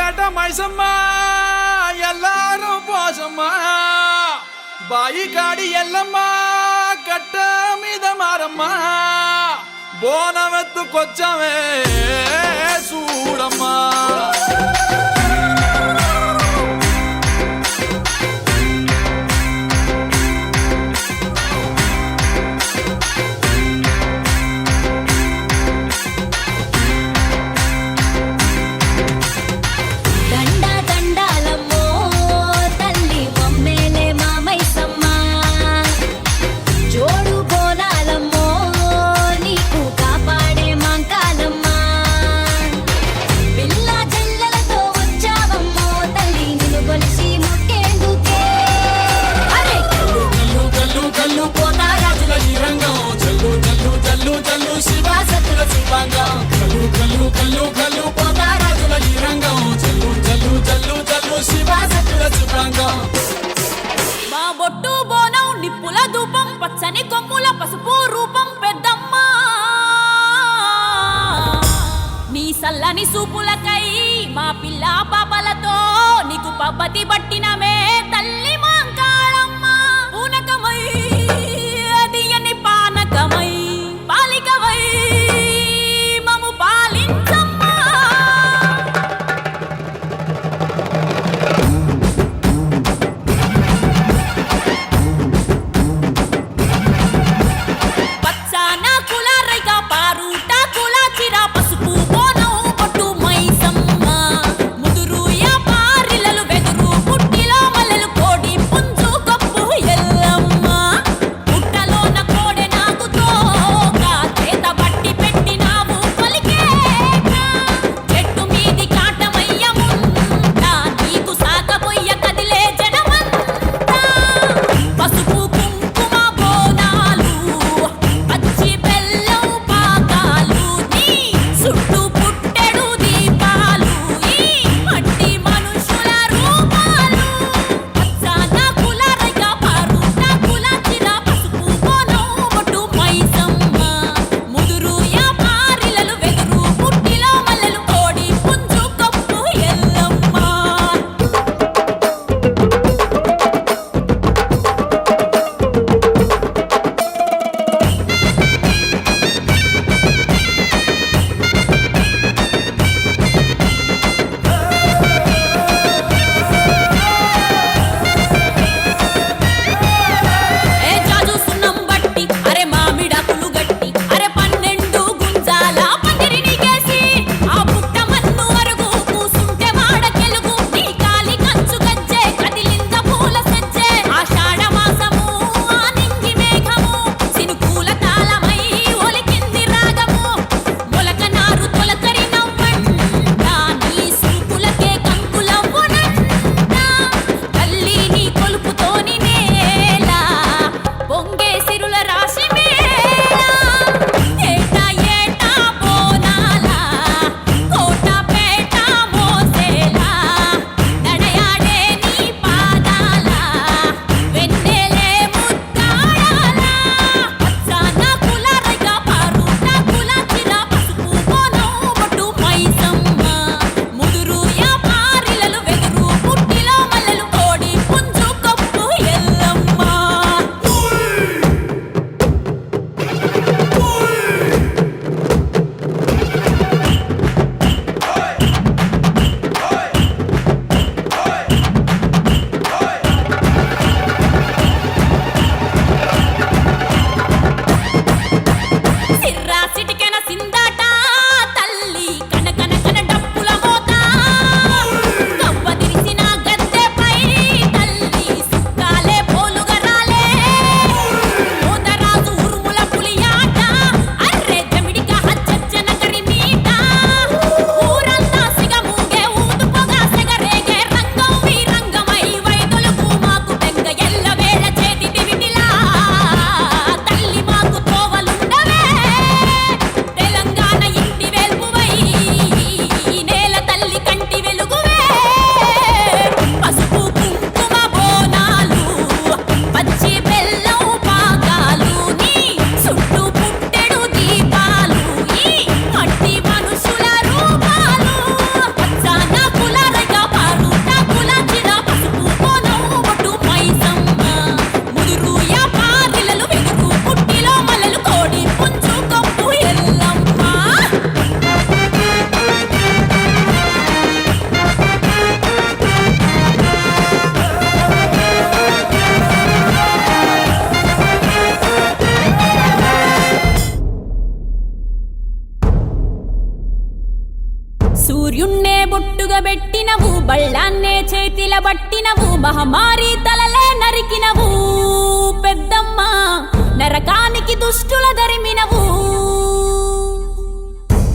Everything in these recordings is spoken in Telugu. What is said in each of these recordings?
పేట మైసమ్మ ఎల్లారం పోసమ్మ బాయి కాడి ఎల్లమ్మ కట్ట మీద మారమ్మ బోనమెత్తుకొచ్చమే చూడమ్మా మా బొట్టు బోనం నిప్పుల ధూపం పచ్చని కొమ్ముల పసుపు రూపం పెద్దమ్మ నీ సల్లని సూపులకై మా పిల్ల పాపలతో నీకు పబ్బతి పట్టినమే తల్లి మాంకాళమ్మ పూనకమై అదియని పానకమై పాలికవై మము పాలించమ్మా పుట్టిలో దిగబెట్టినవు బళ్ళాన్నే చేతిల బట్టినవు మహమారి తలలే నరికినవు పెద్దమ్మ నరకానికి దుష్టుల దరిమినవు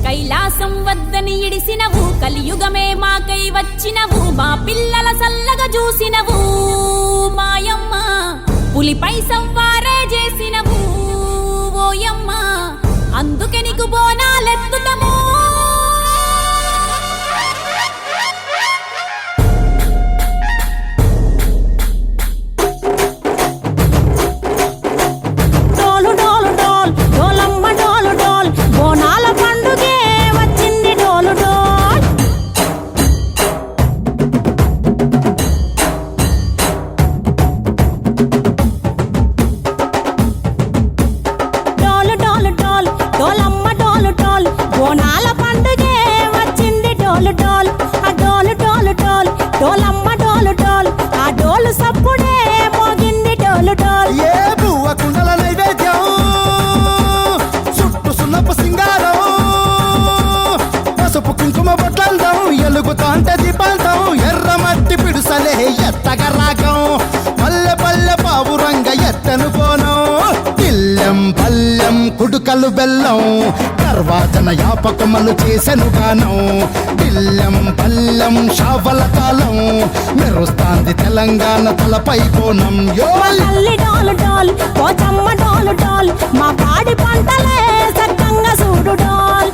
కైలాసం వద్దని ఇడిసినవు కలియుగమే మాకై వచ్చినవు మా పిల్లల సల్లగా చూసినవు మాయమ్మ పులిపై సవ్వారే చేసినవు ఓయమ్మ అందుకే నీకు బోనాలెత్తుతము డోలు డోలు డోల్ డోలమ్మ డోలు డోల్ బోనాల పండుగే వచ్చింది డోలు డోల్ డోలు డోలు డోల్ డోలమ్మ డోలు డోల్ బోనాల పండుగే వచ్చింది డోలు డోల్ ఆ డోలు డోలు డోల్ డోలమ్మ డోలు డోల్ ఆ డోలు సప్పుడే మోగింది డోలు డోల్ ఏ బువ్వ కుండల నైవేద్యం చుట్టు సున్నపు సింగారం పసుపు కుంకుమ బొట్లందం ఎలుగుతాంటే దీపాంతం ఎర్ర మట్టి పిడుసలే ఎత్తగ రాగం పల్లె పల్లె పావురంగ ఎత్తను పోనం పిల్లెం పల్లెం కుడుకలు బెల్లం తర్వాతన యాపకమలు చేసెను గానం పిల్లెం పల్లెం షావల కాలం మెరుస్తాంది తెలంగాణ తలపై కోణం యో మా తల్లి డోలు డోల్ పోచమ్మ డోలు డోల్ మా పాడి పంటలే సక్కంగా చూడు డోల్